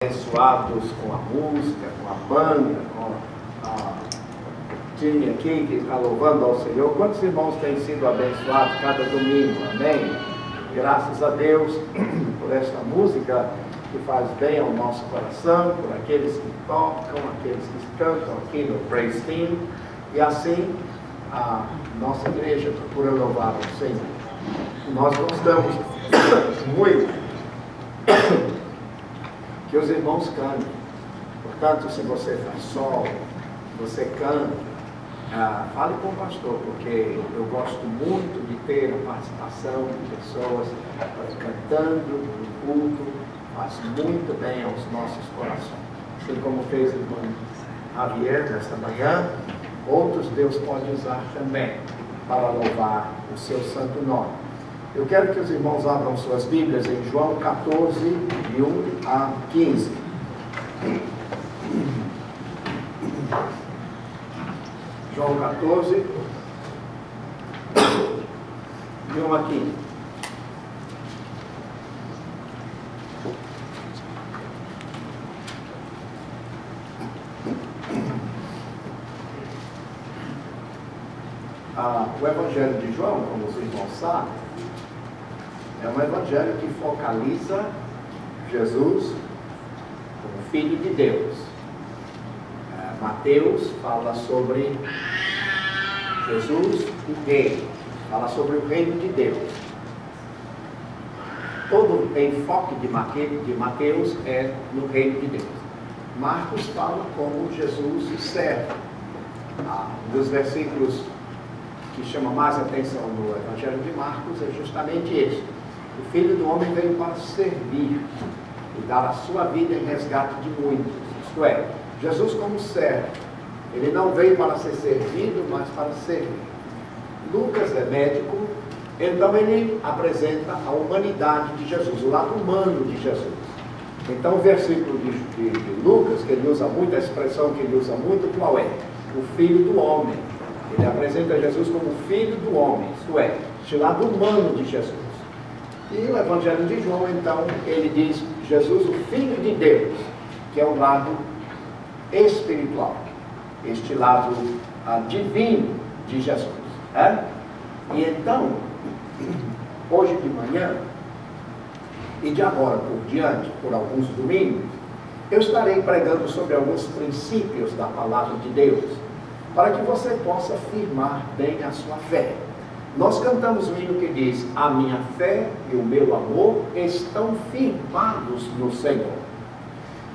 abençoados com a música, com a banda, com a time aqui que está louvando ao Senhor. Quantos irmãos têm sido abençoados cada domingo? Amém? Graças a Deus por esta música que faz bem ao nosso coração, por aqueles que tocam, aqueles que cantam aqui no Praise Team. E assim a nossa igreja procura louvar ao Senhor. Nós gostamos muito que os irmãos cantem. Portanto, se você faz solo, você canta, fale com o pastor, porque eu gosto muito de ter a participação de pessoas cantando no culto, faz muito bem aos nossos corações. Assim como fez o irmão Javier nesta manhã, outros Deus pode usar também para louvar o seu santo nome. Eu quero que os irmãos abram suas Bíblias em João 14, de 1 a 15. João 14, de 1 a 15. O Evangelho de João, como os irmãos sabem, é um evangelho que focaliza Jesus como Filho de Deus. Mateus fala sobre Jesus, o Rei, fala sobre o reino de Deus. Todo o enfoque de Mateus é no reino de Deus. Marcos fala como Jesus serve. Um dos versículos que chama mais atenção no Evangelho de Marcos é justamente esse. O Filho do Homem veio para servir e dar a sua vida em resgate de muitos. Isto é, Jesus como servo, ele não veio para ser servido, mas para servir. Lucas é médico, então ele apresenta a humanidade de Jesus, o lado humano de Jesus. Então o versículo de Lucas, que ele usa muito, a expressão que ele usa muito, qual é? O Filho do Homem. Ele apresenta Jesus como Filho do Homem, isto é, o lado humano de Jesus. E o Evangelho de João, então, ele diz Jesus, o Filho de Deus, que é o lado espiritual, este lado divino de Jesus. E então, hoje de manhã, e de agora por diante, por alguns domingos, eu estarei pregando sobre alguns princípios da Palavra de Deus, para que você possa firmar bem a sua fé. Nós cantamos um hino que diz: a minha fé e o meu amor estão firmados no Senhor.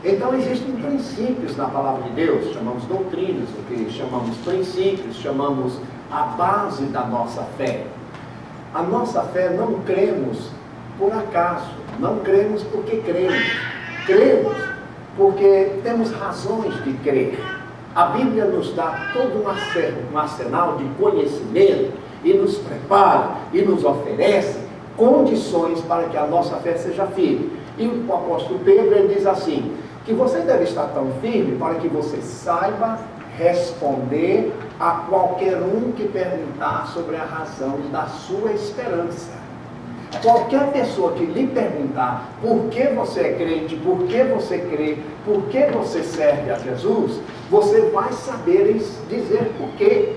Então existem princípios na Palavra de Deus, chamamos doutrinas, o que chamamos princípios, chamamos a base da nossa fé. A nossa fé não cremos por acaso, não cremos porque cremos porque temos razões de crer. A Bíblia nos dá todo um arsenal de conhecimento e nos prepara e nos oferece condições para que a nossa fé seja firme. E o apóstolo Pedro, ele diz assim, que você deve estar tão firme para que você saiba responder a qualquer um que perguntar sobre a razão da sua esperança. Qualquer pessoa que lhe perguntar por que você é crente, por que você crê, por que você serve a Jesus, você vai saber dizer por quê.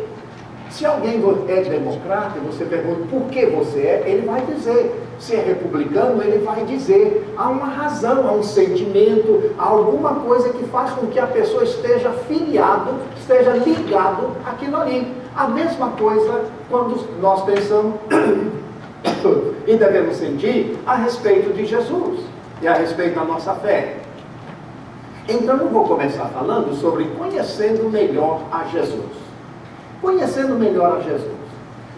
Se alguém é democrata e você pergunta por que você é, ele vai dizer. Se é republicano, ele vai dizer. Há uma razão, há um sentimento, há alguma coisa que faz com que a pessoa esteja filiado, esteja ligado àquilo ali. A mesma coisa quando nós pensamos e devemos sentir a respeito de Jesus e a respeito da nossa fé. Então eu vou começar falando sobre conhecendo melhor a Jesus. Conhecendo melhor a Jesus.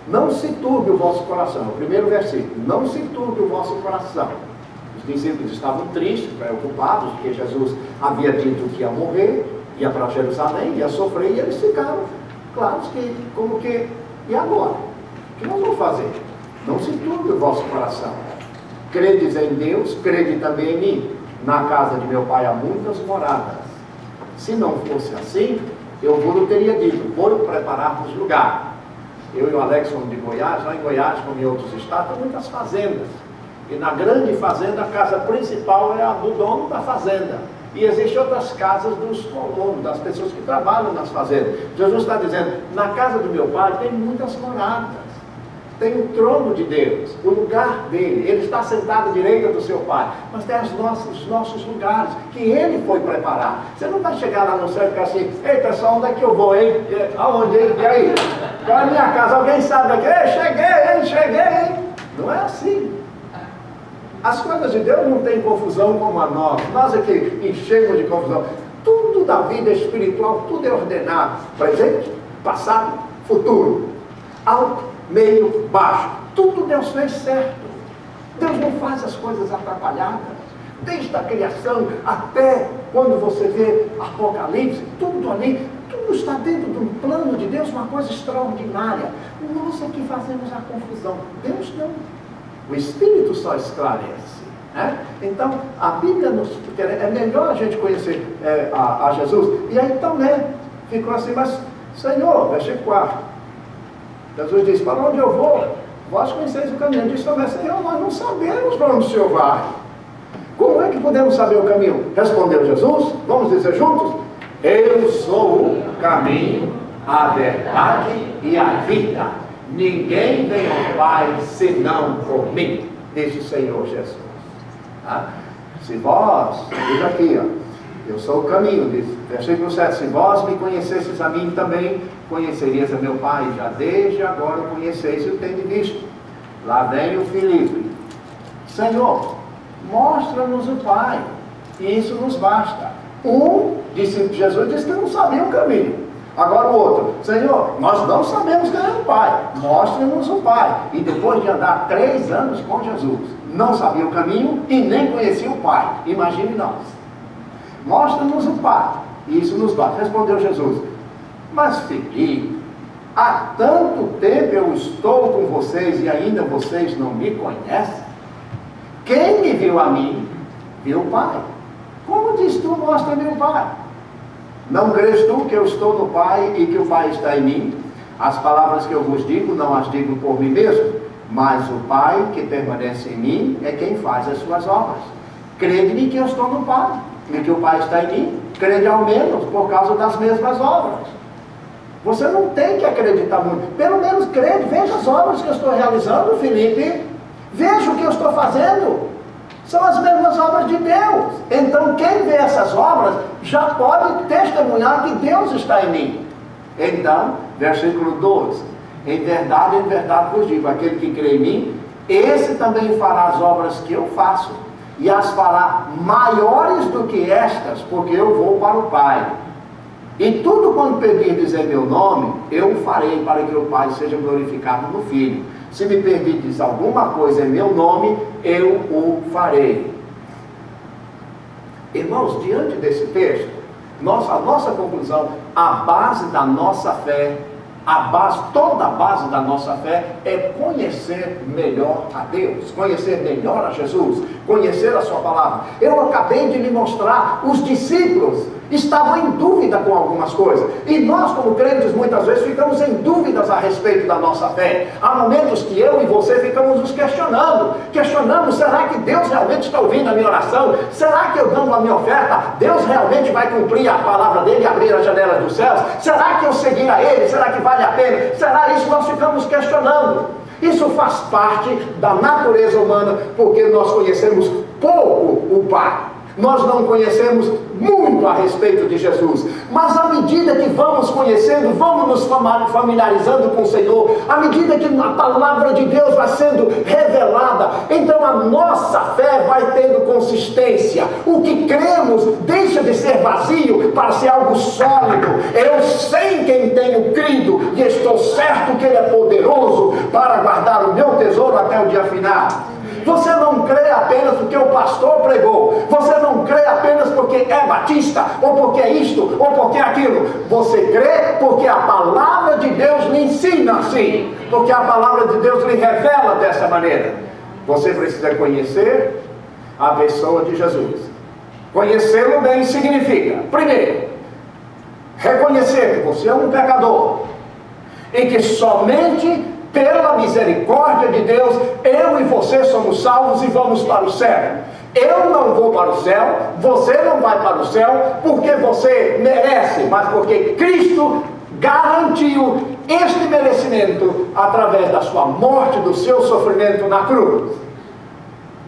Não se turbe o vosso coração. O primeiro versículo. Não se turbe o vosso coração. Os discípulos estavam tristes, preocupados, porque Jesus havia dito que ia morrer, ia para Jerusalém, ia sofrer, e eles ficaram claros que, como que, e agora? O que nós vamos fazer? Não se turbe o vosso coração. Credes em Deus, crede também em mim. Na casa de meu pai há muitas moradas. Se não fosse assim, eu vos teria dito, vou preparar-vos lugar. Eu e o Alex somos de Goiás, lá em Goiás, como em outros estados, tem muitas fazendas. E na grande fazenda, a casa principal é a do dono da fazenda. E existem outras casas dos colonos, das pessoas que trabalham nas fazendas. Jesus está dizendo, na casa do meu pai tem muitas moradas. Tem o trono de Deus, o lugar dele. Ele está sentado à direita do seu pai. Mas tem os nossos lugares, que ele foi preparar. Você não vai chegar lá no céu e ficar assim, ei pessoal, onde é que eu vou, hein? Aonde, hein? E aí? Qual é a minha casa? Alguém sabe aqui? Ei, cheguei, hein? Não é assim. As coisas de Deus não tem confusão como a nossa. Nós aqui enchemos de confusão. Tudo da vida espiritual, tudo é ordenado. Presente, passado, futuro. Alto, meio, baixo. Tudo Deus fez certo. Deus não faz as coisas atrapalhadas. Desde a criação até quando você vê Apocalipse, tudo ali, tudo está dentro de um plano de Deus, uma coisa extraordinária. Nós é que fazemos a confusão. Deus não. O Espírito só esclarece. Né? Então, a Bíblia nos... É melhor a gente conhecer a Jesus. E aí Tomé ficou assim, mas Senhor, versículo 4. Jesus disse, para onde eu vou? Vós conheceis o caminho. Disse Tomé, Senhor, nós não sabemos para onde o Senhor vai. Como é que podemos saber o caminho? Respondeu Jesus, vamos dizer juntos? Eu sou o caminho, a verdade e a vida. Ninguém vem ao Pai senão por mim, diz o Senhor Jesus. Tá? Se vós, diz aqui, eu sou o caminho, diz, versículo 7, se vós me conhecesseis a mim também, conhecerias a meu Pai, já desde agora o conheceis e o tendes visto. Lá vem o Filipe, Senhor, mostra-nos o Pai, e isso nos basta. Um discípulo de Jesus disse que não sabia o caminho. Agora o outro, Senhor, nós não sabemos quem é o Pai, mostra-nos o Pai. E depois de andar 3 anos com Jesus, não sabia o caminho e nem conhecia o Pai. Imagine nós. Mostra-nos o Pai, e isso nos basta. Respondeu Jesus, mas Filipe, há tanto tempo eu estou com vocês e ainda vocês não me conhecem? Quem me viu a mim, viu o Pai. Como diz tu, mostra-me o Pai? Não crês tu que eu estou no Pai e que o Pai está em mim? As palavras que eu vos digo, não as digo por mim mesmo, mas o Pai que permanece em mim é quem faz as suas obras. Crede-me que eu estou no Pai e que o Pai está em mim. Crede ao menos por causa das mesmas obras. Você não tem que acreditar muito. Pelo menos crede, veja as obras que eu estou realizando, Filipe. Veja o que eu estou fazendo. São as mesmas obras de Deus. Então quem vê essas obras já pode testemunhar que Deus está em mim. Então, versículo 12. Em verdade vos digo, aquele que crê em mim, esse também fará as obras que eu faço, e as fará maiores do que estas, porque eu vou para o Pai. E tudo quanto pedirdes em meu nome, eu o farei, para que o Pai seja glorificado no Filho. Se me pedirdes alguma coisa em meu nome, eu o farei. Irmãos, diante desse texto, a nossa conclusão, a base da nossa fé, toda a base da nossa fé é conhecer melhor a Deus, conhecer melhor a Jesus, conhecer a sua palavra. Eu acabei de lhe mostrar, os discípulos estavam em dúvida com algumas coisas, e nós como crentes muitas vezes ficamos em dúvidas a respeito da nossa fé. Há momentos que eu e você ficamos nos questionamos, será que Deus realmente está ouvindo a minha oração? Será que eu dando a minha oferta, Deus realmente vai cumprir a palavra dele e abrir as janelas dos céus? Será que eu seguir a ele? Será que vale a pena? Será isso? Nós ficamos questionando. Isso faz parte da natureza humana, porque nós conhecemos pouco o Pai. Nós não conhecemos muito a respeito de Jesus, mas à medida que vamos conhecendo, vamos nos familiarizando com o Senhor, à medida que a palavra de Deus vai sendo revelada, então a nossa fé vai tendo consistência. O que cremos deixa de ser vazio para ser algo sólido. Eu sei em quem tenho crido e estou certo que Ele é poderoso para guardar o meu tesouro até o dia final. Você não crê apenas porque o pastor pregou. Você não crê apenas porque é batista, ou porque é isto, ou porque é aquilo. Você crê porque a palavra de Deus lhe ensina assim. Porque a palavra de Deus lhe revela dessa maneira. Você precisa conhecer a pessoa de Jesus. Conhecê-lo bem significa, primeiro, reconhecer que você é um pecador e que somente pela misericórdia de Deus, eu e você somos salvos e vamos para o céu. Eu não vou para o céu, você não vai para o céu porque você merece, mas porque Cristo garantiu este merecimento através da sua morte, do seu sofrimento na cruz.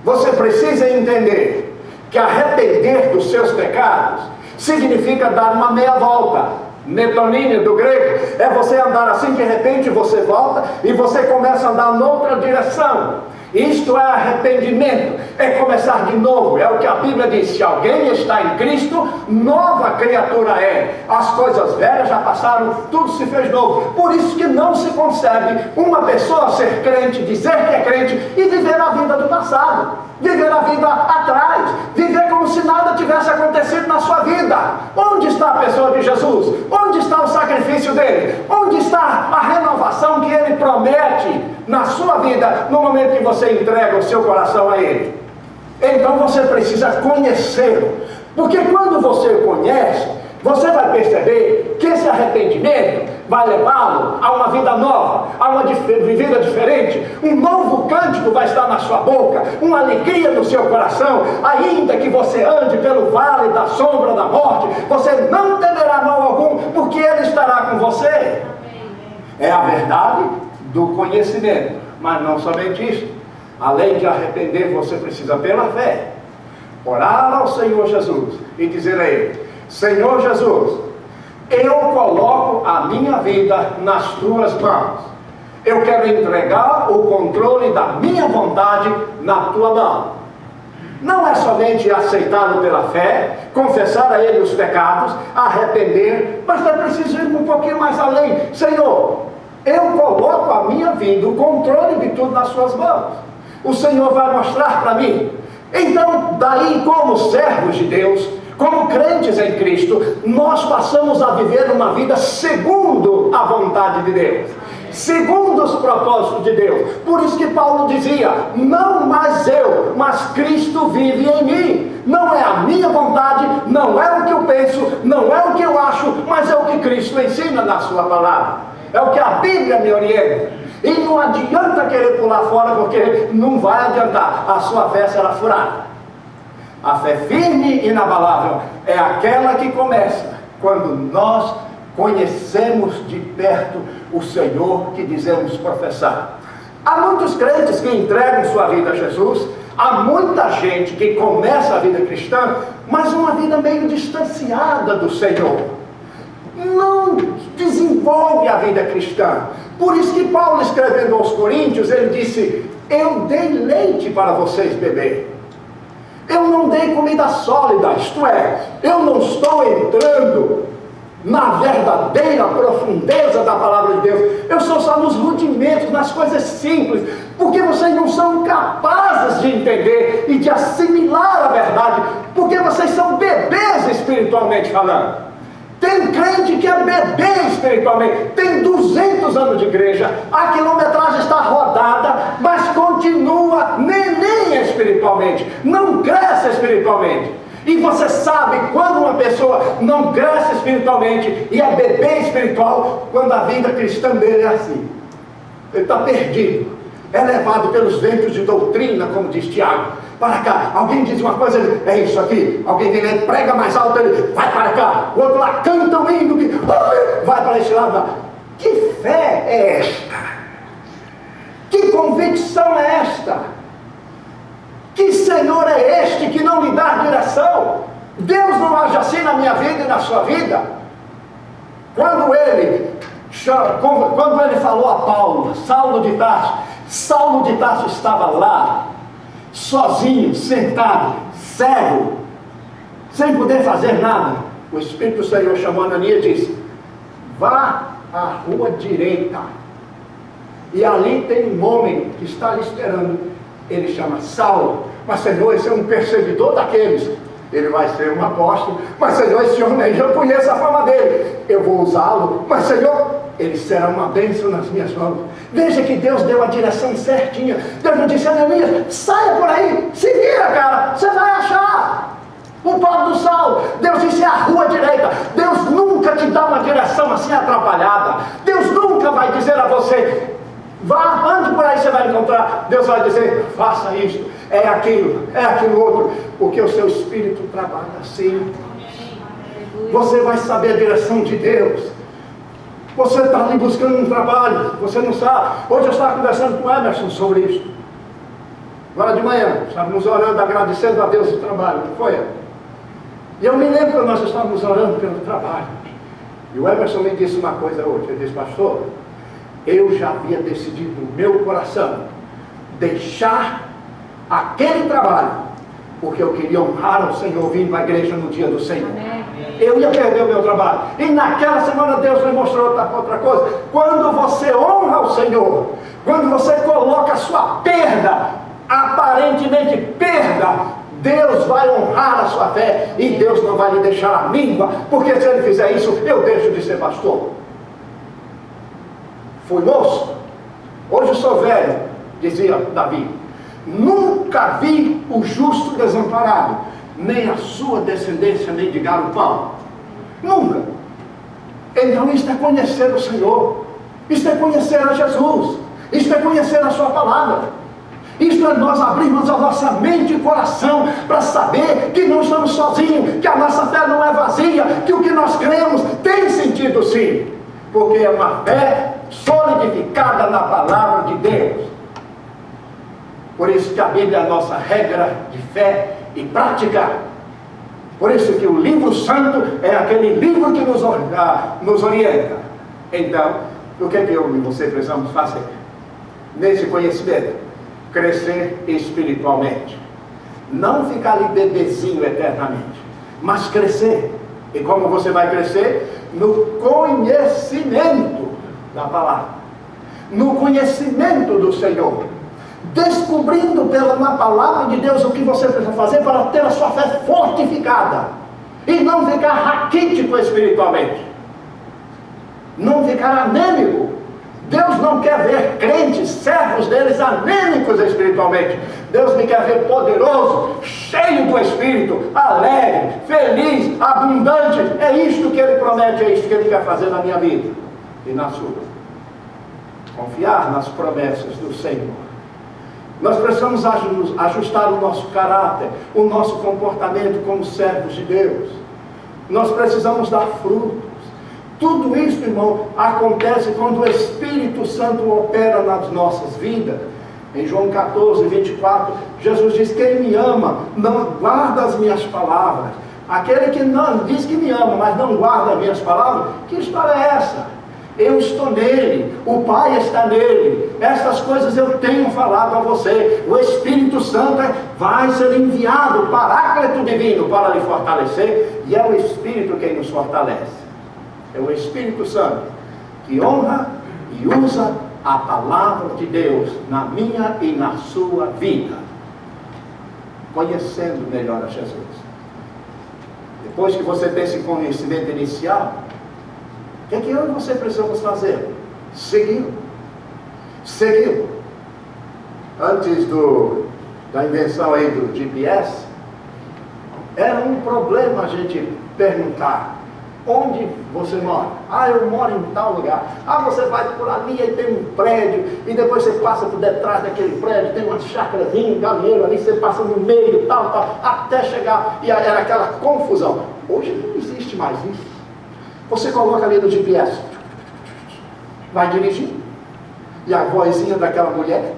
Você precisa entender que arrepender dos seus pecados significa dar uma meia volta. Metonímia do grego é você andar assim, de repente você volta e você começa a andar noutra direção. Isto é arrependimento, é começar de novo. É o que a Bíblia diz: se alguém está em Cristo, nova criatura é. As coisas velhas já passaram, tudo se fez novo. Por isso que não se concebe uma pessoa ser crente, dizer que é crente e viver a vida do passado, viver a vida atrás, viver como se nada tivesse acontecido na sua vida. Onde está a pessoa de Jesus? Onde está o sacrifício dele? Onde está a renovação que ele promete na sua vida, no momento que você entrega o seu coração a ele? Então você precisa conhecê-lo, porque quando você o conhece, você vai perceber que esse arrependimento vai levá-lo a uma vida nova, a uma vida diferente. Um novo cântico vai estar na sua boca, uma alegria no seu coração. Ainda que você ande pelo vale da sombra da morte, você não temerá mal algum, porque ele estará com você. É a verdade do conhecimento, mas não somente isso. Além de arrepender, você precisa, pela fé, orar ao Senhor Jesus e dizer a Ele: Senhor Jesus, eu coloco a minha vida nas tuas mãos. Eu quero entregar o controle da minha vontade na tua mão. Não é somente aceitá-lo pela fé, confessar a Ele os pecados, arrepender, mas é preciso ir um pouquinho mais além. Senhor, eu coloco a minha vida, o controle de tudo nas suas mãos. O Senhor vai mostrar para mim. Então, daí, como servos de Deus, como crentes em Cristo, nós passamos a viver uma vida segundo a vontade de Deus, segundo os propósitos de Deus. Por isso que Paulo dizia: não mais eu, mas Cristo vive em mim. Não é a minha vontade, não é o que eu penso, não é o que eu acho, mas é o que Cristo ensina na sua palavra. É o que a Bíblia me orienta. E não adianta querer pular fora, porque não vai adiantar. A sua fé será furada. A fé firme e inabalável é aquela que começa quando nós conhecemos de perto o Senhor que dizemos professar. Há muitos crentes que entregam sua vida a Jesus. Há muita gente que começa a vida cristã, mas uma vida meio distanciada do Senhor. Não desenvolve a vida cristã. Por isso que Paulo, escrevendo aos Coríntios, ele disse: eu dei leite para vocês beber. Eu não dei comida sólida, isto é, eu não estou entrando na verdadeira profundeza da palavra de Deus. Eu sou só nos rudimentos, nas coisas simples, porque vocês não são capazes de entender e de assimilar a verdade, porque vocês são bebês espiritualmente falando. Tem crente que é bebê espiritualmente, tem 200 anos de igreja, a quilometragem está rodada, mas continua neném espiritualmente, não cresce espiritualmente. E você sabe quando uma pessoa não cresce espiritualmente e é bebê espiritual, quando a vida cristã dele é assim. Ele está perdido, é levado pelos ventos de doutrina, como diz Tiago. Para cá, alguém diz uma coisa, ele, é isso aqui. Alguém vem lá, prega mais alto, ele vai para cá. O outro lá canta um hino, que vai para esse lado. Que fé é esta? Que convicção é esta? Que Senhor é este que não lhe dá direção? Deus não age assim na minha vida e na sua vida? Quando ele falou a Paulo, Saulo de Tarso estava lá, sozinho, sentado, cego, sem poder fazer nada. O Espírito do Senhor chamou Ananias e disse: vá à rua direita, e ali tem um homem que está ali esperando. Ele chama Saulo. Mas Senhor, esse é um perseguidor daqueles. Ele vai ser um apóstolo. Mas Senhor, esse homem, eu conheço a fama dele, eu vou usá-lo. Mas Senhor, ele será uma bênção nas minhas mãos. Veja que Deus deu a direção certinha. Deus não disse: Ananias, saia por aí, se vira, cara, você vai achar o pobre do Saulo. Deus disse: a rua direita. Deus nunca te dá uma direção assim atrapalhada. Deus nunca vai dizer a você: vá, ande por aí, você vai encontrar. Deus vai dizer: faça isto. é aquilo outro, porque o seu espírito trabalha assim. Você vai saber a direção de Deus. Você está ali buscando um trabalho, você não sabe. Hoje eu estava conversando com o Emerson sobre isso. Agora de manhã, estávamos orando, agradecendo a Deus o trabalho, não foi? E eu me lembro que nós estávamos orando pelo trabalho. E o Emerson me disse uma coisa hoje. Ele disse: pastor, eu já havia decidido no meu coração deixar aquele trabalho, porque eu queria honrar o Senhor vindo à igreja no dia do Senhor. Eu ia perder o meu trabalho. E naquela semana Deus me mostrou outra coisa. Quando você honra o Senhor, quando você coloca a sua perda, aparentemente perda, Deus vai honrar a sua fé e Deus não vai lhe deixar a míngua, porque se Ele fizer isso, eu deixo de ser pastor. Fui moço, hoje sou velho, dizia Davi. Nunca vi o justo desamparado, nem a sua descendência mendigar o pão. Nunca. Então isto é conhecer o Senhor, isto é conhecer a Jesus, isto é conhecer a sua palavra. Isto é nós abrirmos a nossa mente e coração para saber que não estamos sozinhos, que a nossa fé não é vazia, que o que nós cremos tem sentido sim, porque é uma fé solidificada na palavra de Deus. Por isso que a Bíblia é a nossa regra de fé e prática. Por isso que o livro santo é aquele livro que nos orienta. Então, o que é que eu e você precisamos fazer? Nesse conhecimento, crescer espiritualmente. Não ficar ali bebezinho eternamente, mas crescer. E como você vai crescer? No conhecimento da palavra, no conhecimento do Senhor, descobrindo na palavra de Deus o que você precisa fazer para ter a sua fé fortificada e não ficar raquítico espiritualmente, não ficar anêmico. Deus não quer ver crentes, servos deles, anêmicos espiritualmente. Deus me quer ver poderoso, cheio do Espírito, alegre, feliz, abundante. É isto que Ele promete, é isto que Ele quer fazer na minha vida e na sua. Confiar nas promessas do Senhor. Nós precisamos ajustar o nosso caráter, o nosso comportamento como servos de Deus. Nós precisamos dar frutos. Tudo isso, irmão, acontece quando o Espírito Santo opera nas nossas vidas. Em João 14, 24, Jesus diz: quem me ama, não guarda as minhas palavras. Aquele que não diz que me ama, mas não guarda as minhas palavras, que história é essa? Eu estou nele, o Pai está nele, essas coisas eu tenho falado a você. O Espírito Santo vai ser enviado, o Paráclito Divino, para lhe fortalecer, e é o Espírito quem nos fortalece. É o Espírito Santo que honra e usa a palavra de Deus na minha e na sua vida, conhecendo melhor a Jesus. Depois que você tem esse conhecimento inicial, o que é que eu e você precisamos fazer? Segui-lo. Segui-lo. Antes da invenção aí do GPS, era um problema a gente perguntar: onde você mora? Ah, eu moro em tal lugar. Ah, você vai por ali e tem um prédio, e depois você passa por detrás daquele prédio, tem uma chácarazinha, um galinheiro ali, você passa no meio, tal, até chegar, e era aquela confusão. Hoje não existe mais isso. Você coloca ali no GPS, vai dirigindo, e a vozinha daquela mulher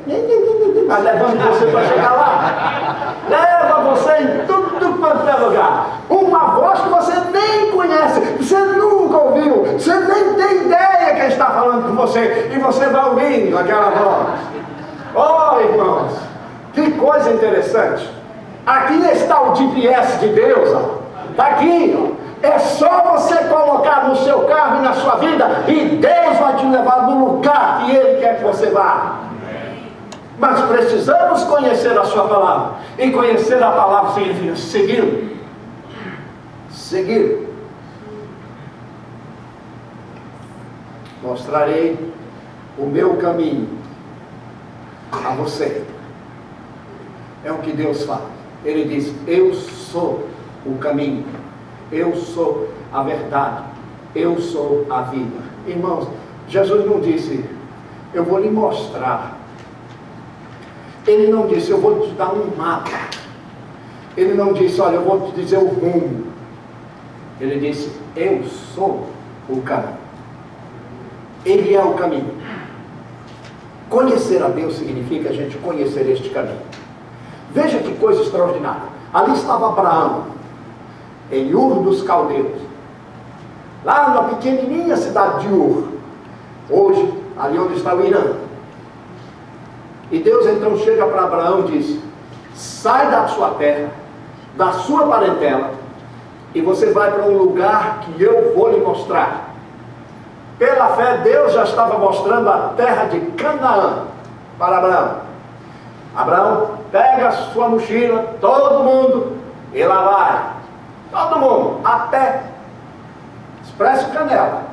vai levando você para chegar lá. Leva você em tudo quanto é lugar. Uma voz que você nem conhece, você nunca ouviu, você nem tem ideia quem está falando com você, e você vai ouvindo aquela voz. Oh, irmãos, que coisa interessante. Aqui está o GPS de Deus, está aqui, ó. É só você colocar no seu carro e na sua vida, e Deus vai te levar no lugar que Ele quer que você vá. Mas precisamos conhecer a sua palavra, e conhecer a palavra significa segui-lo. Seguir. Mostrarei o meu caminho a você. É o que Deus fala. Ele diz: eu sou o caminho, eu sou a verdade, eu sou a vida. Irmãos, Jesus não disse: eu vou lhe mostrar, Ele não disse, eu vou te dar um mapa. Ele não disse, olha, eu vou te dizer o rumo. Ele disse, eu sou o caminho. Ele é o caminho. Conhecer a Deus significa a gente conhecer este caminho. Veja que coisa extraordinária. Ali estava Abraão, em Ur dos Caldeus, lá na pequenininha cidade de Ur, hoje, ali onde está o Irã. E Deus então chega para Abraão e diz, sai da sua terra, da sua parentela, e você vai para um lugar que eu vou lhe mostrar. Pela fé, Deus já estava mostrando a terra de Canaã para Abraão. Abraão, pega a sua mochila, todo mundo, e lá vai. Todo mundo, até Expresso Canela.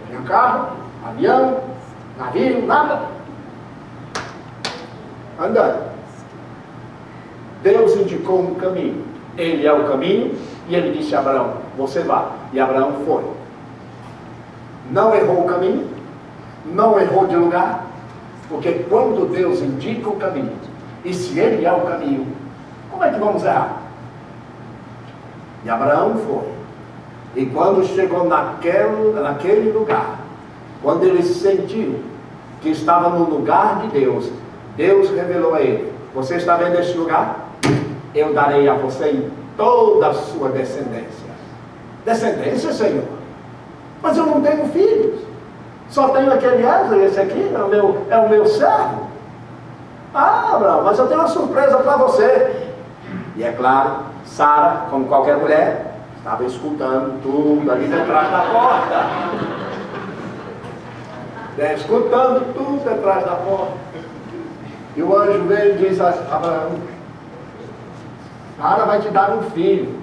Tinha carro, avião, navio, nada. Andando. Deus indicou um caminho. Ele é o caminho, e ele disse a Abraão, você vai. E Abraão foi. Não errou o caminho, não errou de lugar, porque quando Deus indica o caminho, e se Ele é o caminho, como é que vamos errar? E Abraão foi. E quando chegou naquele lugar, quando ele sentiu que estava no lugar de Deus, Deus revelou a ele, você está vendo este lugar? Eu darei a você em toda a sua descendência. Descendência, Senhor? Mas eu não tenho filhos. Só tenho aquele Eliezer, esse aqui é o meu servo. Ah, Abraão, mas eu tenho uma surpresa para você. E é claro, Sara, como qualquer mulher, estava escutando tudo ali detrás da porta. Escutando tudo detrás da porta. E o anjo veio e diz a Abraão, Sara vai te dar um filho.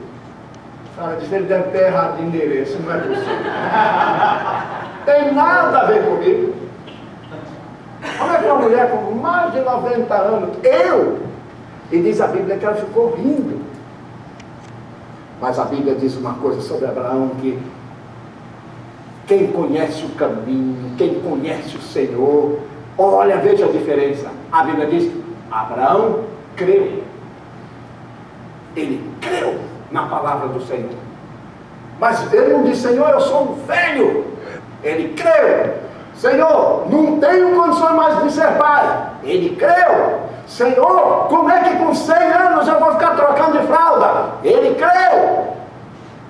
Sara disse, ele deve ter errado de endereço, não é possível. Tem nada a ver comigo. Como é que uma mulher com mais de 90 anos, e diz a Bíblia que ela ficou rindo. Mas a Bíblia diz uma coisa sobre Abraão, que quem conhece o caminho, quem conhece o Senhor, olha, veja a diferença. A Bíblia diz, Abraão creu. Ele creu na palavra do Senhor. Mas ele não disse, Senhor, eu sou um velho. Ele creu. Senhor, não tenho condições mais de ser pai. Ele creu. Senhor, como é que com 100 anos eu vou ficar trocando de fralda? Ele creu.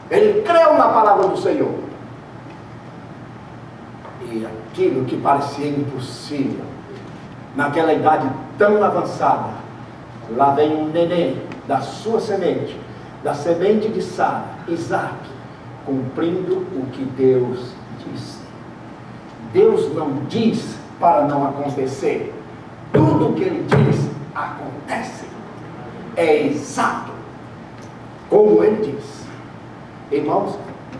Ele creu na palavra do Senhor. E aquilo que parecia impossível, naquela idade tão avançada, lá vem um neném da sua semente, da semente de Sara, Isaac, cumprindo o que Deus disse. Deus não diz para não acontecer. Tudo o que Ele diz, acontece. É exato como Ele diz. Irmãos,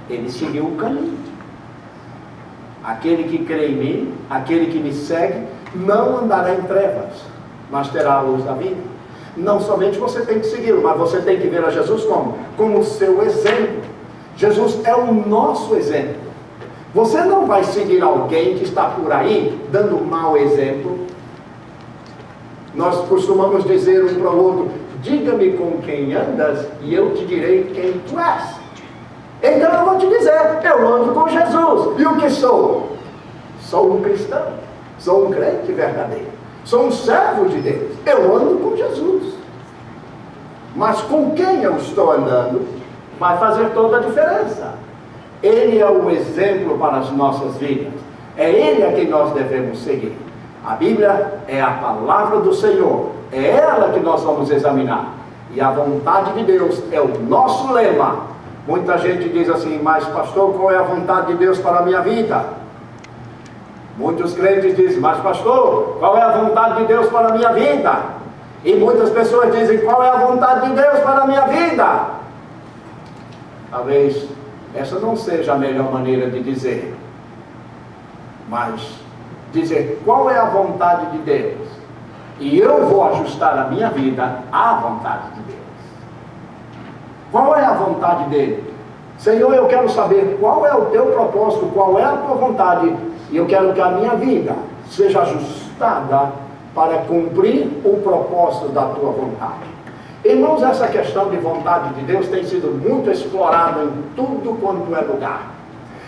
Ele seguiu o caminho. Aquele que crê em mim, aquele que me segue, não andará em trevas, mas terá a luz da vida. Não somente você tem que segui-lo, mas você tem que ver a Jesus como o seu exemplo. Jesus é o nosso exemplo. Você não vai seguir alguém que está por aí dando um mau exemplo. Nós costumamos dizer um para o outro, diga-me com quem andas e eu te direi quem tu és. Então eu vou te dizer, eu ando com Jesus. E o que sou? Sou um cristão, sou um crente verdadeiro, sou um servo de Deus, eu ando com Jesus. Mas com quem eu estou andando vai fazer toda a diferença. Ele é o exemplo para as nossas vidas, é Ele a quem nós devemos seguir. A Bíblia é a palavra do Senhor, é ela que nós vamos examinar, e a vontade de Deus é o nosso lema. Muita gente diz assim, mas pastor, qual é a vontade de Deus para a minha vida? Muitos crentes dizem, mas pastor, qual é a vontade de Deus para a minha vida? E muitas pessoas dizem, qual é a vontade de Deus para a minha vida? Talvez essa não seja a melhor maneira de dizer, mas dizer qual é a vontade de Deus, e eu vou ajustar a minha vida à vontade de Deus. Qual é a vontade dele? Senhor, eu quero saber qual é o teu propósito, qual é a tua vontade, e eu quero que a minha vida seja ajustada para cumprir o propósito da tua vontade. Irmãos, essa questão de vontade de Deus tem sido muito explorada em tudo quanto é lugar.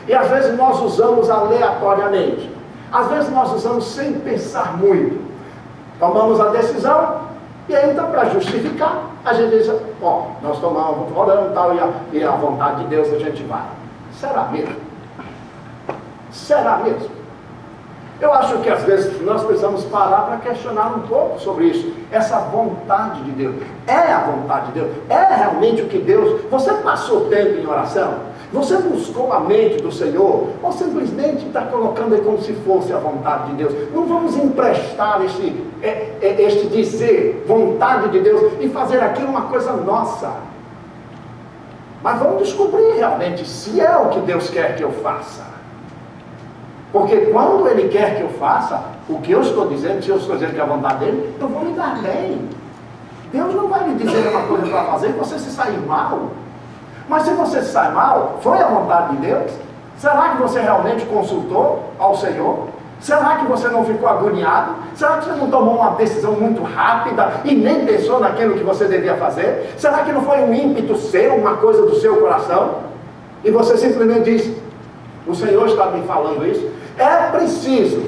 E às vezes nós usamos aleatoriamente. Às vezes nós usamos sem pensar muito. Tomamos a decisão e aí então para justificar, a gente diz, nós tomamos, oramos tal, e a vontade de Deus a gente vai. Será mesmo? Será mesmo? Eu acho que às vezes nós precisamos parar para questionar um pouco sobre isso. Essa vontade de Deus. É a vontade de Deus? É realmente o que Deus... Você passou tempo em oração? Você buscou a mente do Senhor? Ou simplesmente está colocando aí como se fosse a vontade de Deus? Não vamos emprestar este dizer, vontade de Deus, e fazer aquilo uma coisa nossa. Mas vamos descobrir realmente se é o que Deus quer que eu faça. Porque quando Ele quer que eu faça, o que eu estou dizendo, se eu estou dizendo que é a vontade dEle, eu vou me dar bem. Deus não vai me dizer uma coisa para fazer e você se sair mal. Mas se você se sai mal, foi a vontade de Deus? Será que você realmente consultou ao Senhor? Será que você não ficou agoniado? Será que você não tomou uma decisão muito rápida e nem pensou naquilo que você devia fazer? Será que não foi um ímpeto seu, uma coisa do seu coração? E você simplesmente diz, o Senhor está me falando isso? É preciso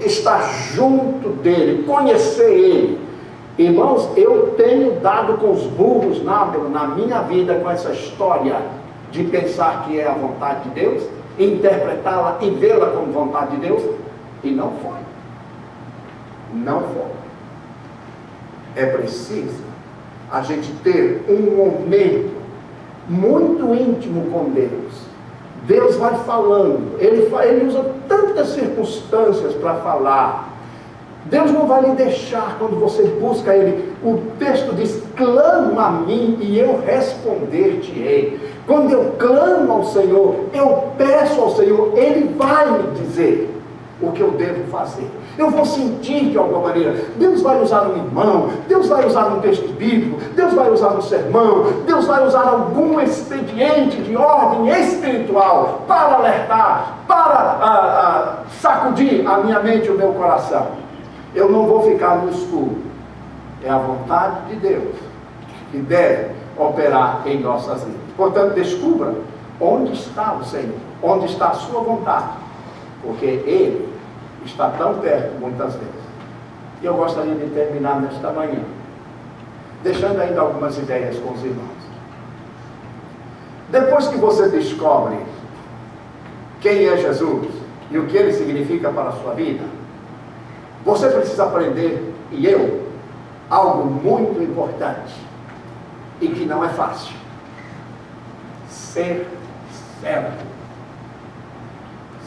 estar junto dEle, conhecer Ele. Irmãos, eu tenho dado com os burros na minha vida com essa história de pensar que é a vontade de Deus, interpretá-la e vê-la como vontade de Deus, e não foi. Não foi. É preciso a gente ter um momento muito íntimo com Deus. Deus vai falando, Ele usa tantas circunstâncias para falar. Deus não vai lhe deixar quando você busca Ele. O texto diz, clama a mim e eu responder-te-ei. Quando eu clamo ao Senhor, eu peço ao Senhor, Ele vai me dizer o que eu devo fazer. Eu vou sentir de alguma maneira. Deus vai usar um irmão, Deus vai usar um texto bíblico, Deus vai usar um sermão, Deus vai usar algum expediente de ordem espiritual para alertar, para sacudir a minha mente e o meu coração. Eu não vou ficar no escuro. É a vontade de Deus que deve operar em nossas vidas. Portanto, descubra onde está o Senhor, onde está a sua vontade, porque Ele está tão perto muitas vezes. E eu gostaria de terminar nesta manhã, deixando ainda algumas ideias com os irmãos. Depois que você descobre quem é Jesus e o que Ele significa para a sua vida, você precisa aprender, e eu, algo muito importante, e que não é fácil: ser servo.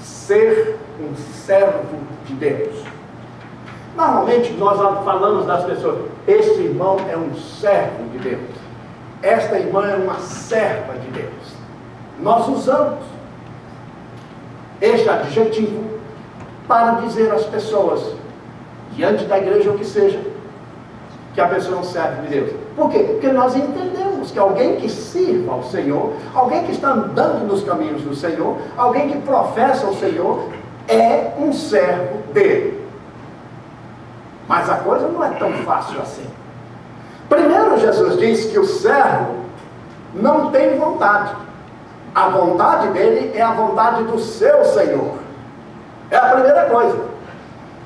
Ser um servo de Deus. Normalmente nós falamos das pessoas, este irmão é um servo de Deus, esta irmã é uma serva de Deus. Nós usamos este adjetivo para dizer às pessoas, diante da igreja ou que seja, que a pessoa é um servo de Deus. Por quê? Porque nós entendemos que alguém que sirva ao Senhor, alguém que está andando nos caminhos do Senhor, alguém que professa o Senhor, é um servo dele. Mas a coisa não é tão fácil assim. Primeiro, Jesus diz que o servo não tem vontade. A vontade dele é a vontade do seu Senhor. É a primeira coisa.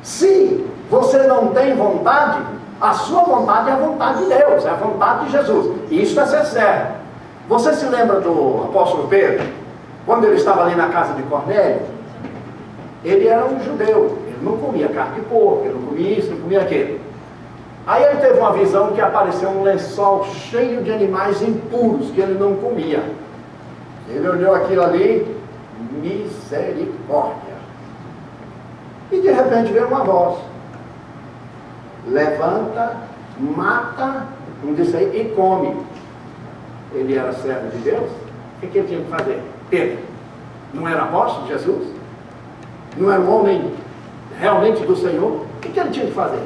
Se você não tem vontade, a sua vontade é a vontade de Deus, é a vontade de Jesus. Isso é ser servo. Você se lembra do apóstolo Pedro? Quando ele estava ali na casa de Cornélio, ele era um judeu, ele não comia carne de porco, ele não comia isso, não comia aquilo. Aí ele teve uma visão que apareceu um lençol cheio de animais impuros, que ele não comia. Ele olhou aquilo ali, misericórdia. E de repente veio uma voz: levanta, mata, não disse aí, e come. Ele era servo de Deus? O que ele tinha que fazer? Pedro não era apóstolo de Jesus? Não era um homem realmente do Senhor? O que ele tinha que fazer?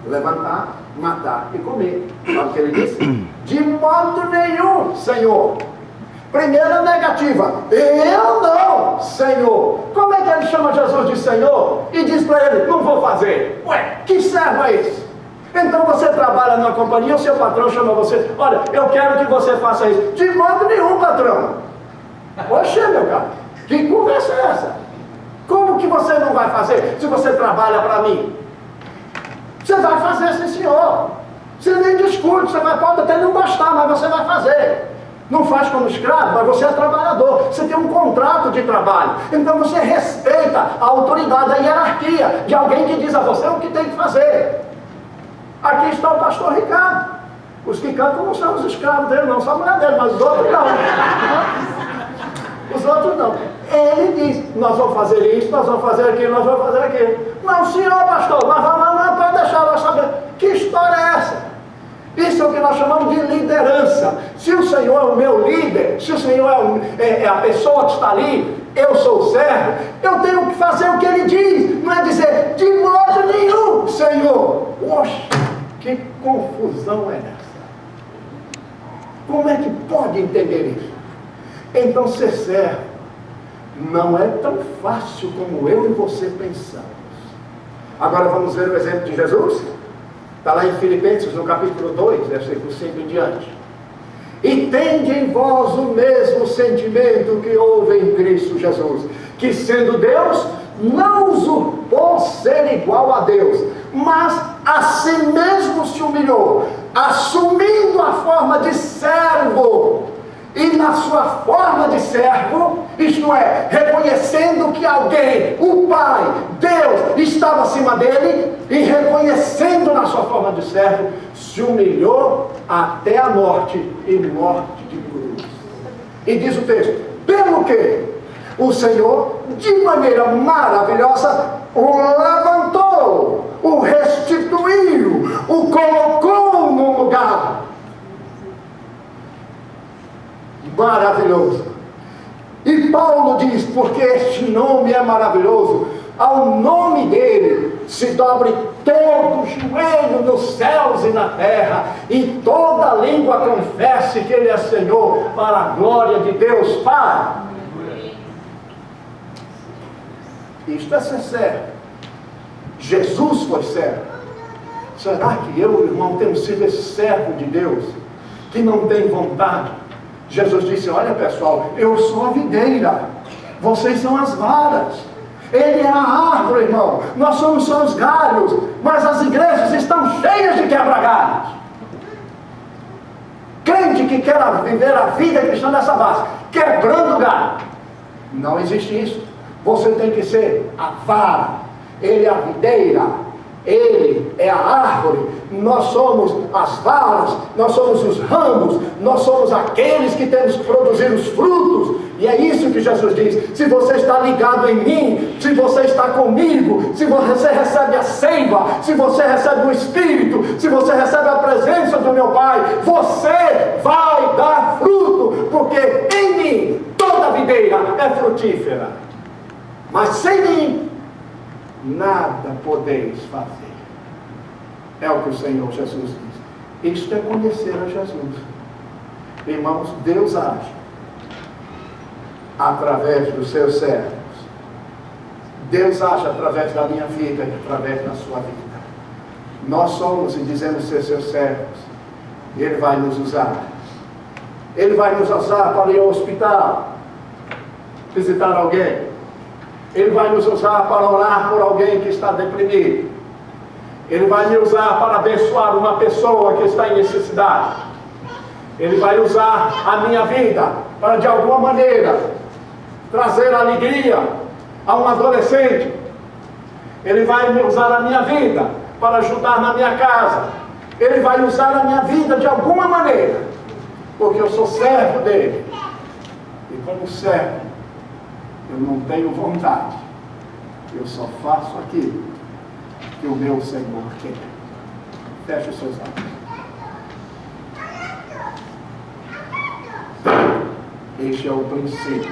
Levantar, matar e comer. Sabe o que ele disse? De modo nenhum, Senhor. Primeira negativa, eu não, Senhor. Como é que ele chama Jesus de Senhor e diz para ele, não vou fazer? Ué, que servo é esse? Então você trabalha numa companhia, o seu patrão chama você, olha, eu quero que você faça isso. De modo nenhum, patrão. Poxa, meu cara, que conversa é essa? Como que você não vai fazer se você trabalha para mim? Você vai fazer, sim, senhor. Você nem discute, pode até não gostar, mas você vai fazer. Não faz como escravo, mas você é trabalhador. Você tem um contrato de trabalho. Então você respeita a autoridade, a hierarquia de alguém que diz a você o que tem que fazer. Aqui está o pastor Ricardo. Os que cantam não são os escravos dele, não são a mulher dele, mas os outros não. Os outros não. Ele diz, nós vamos fazer isso, nós vamos fazer aquilo, nós vamos fazer aquilo. Não, senhor pastor, nós vamos, não pode deixar nós saber. Que história é essa? Isso é o que nós chamamos de liderança. Se o Senhor é o meu líder, se o Senhor é a pessoa que está ali, eu sou o servo, eu tenho que fazer o que ele diz. Não é dizer, de modo nenhum, Senhor. Oxe, que confusão é essa? Como é que pode entender isso? Então ser servo não é tão fácil como eu e você pensamos. Agora vamos ver o exemplo de Jesus? Está lá em Filipenses, no capítulo 2, versículo 5 em diante. E tende em vós o mesmo sentimento que houve em Cristo Jesus, que sendo Deus, não usurpou ser igual a Deus, mas a si mesmo se humilhou, assumindo a forma de servo. E na sua forma de servo, isto é, reconhecendo que alguém, o Pai, Deus, estava acima dele, e reconhecendo na sua forma de servo, se humilhou até a morte, e morte de cruz. E diz o texto, pelo que o Senhor, de maneira maravilhosa, o levantou, o restituiu, o colocou no lugar maravilhoso. E Paulo diz, porque este nome é maravilhoso, ao nome dele se dobre todo o joelho nos céus e na terra, e toda língua confesse que ele é Senhor, para a glória de Deus Pai. Isto é ser servo. Jesus foi servo. Será que eu, irmão, temos sido esse servo de Deus, que não tem vontade? Jesus disse, olha pessoal, eu sou a videira, vocês são as varas, ele é a árvore, irmão, nós somos só os galhos, mas as igrejas estão cheias de quebra-galhos. Crente que quer viver a vida cristã nessa base, quebrando galho, não existe isso. Você tem que ser a vara, ele é a videira, ele é a árvore, nós somos as varas, nós somos os ramos, nós somos aqueles que temos que produzir os frutos. E é isso que Jesus diz, se você está ligado em mim, se você está comigo, se você recebe a seiva, se você recebe o Espírito, se você recebe a presença do meu Pai, você vai dar fruto, porque em mim toda videira é frutífera, mas sem mim nada podeis fazer. É o que o Senhor Jesus diz. Isto é conhecer a Jesus. Irmãos, Deus age através dos seus servos. Deus age através da minha vida e através da sua vida. Nós somos e dizemos ser seus servos. Ele vai nos usar. Ele vai nos usar para ir ao hospital, visitar alguém. Ele vai nos usar para orar por alguém que está deprimido. Ele vai me usar para abençoar uma pessoa que está em necessidade. Ele vai usar a minha vida para, de alguma maneira, trazer alegria a um adolescente. Ele vai me usar a minha vida para ajudar na minha casa. Ele vai usar a minha vida de alguma maneira, porque eu sou servo dele. E como servo, eu não tenho vontade, eu só faço aquilo que o meu Senhor quer. Feche os seus olhos. Este é o princípio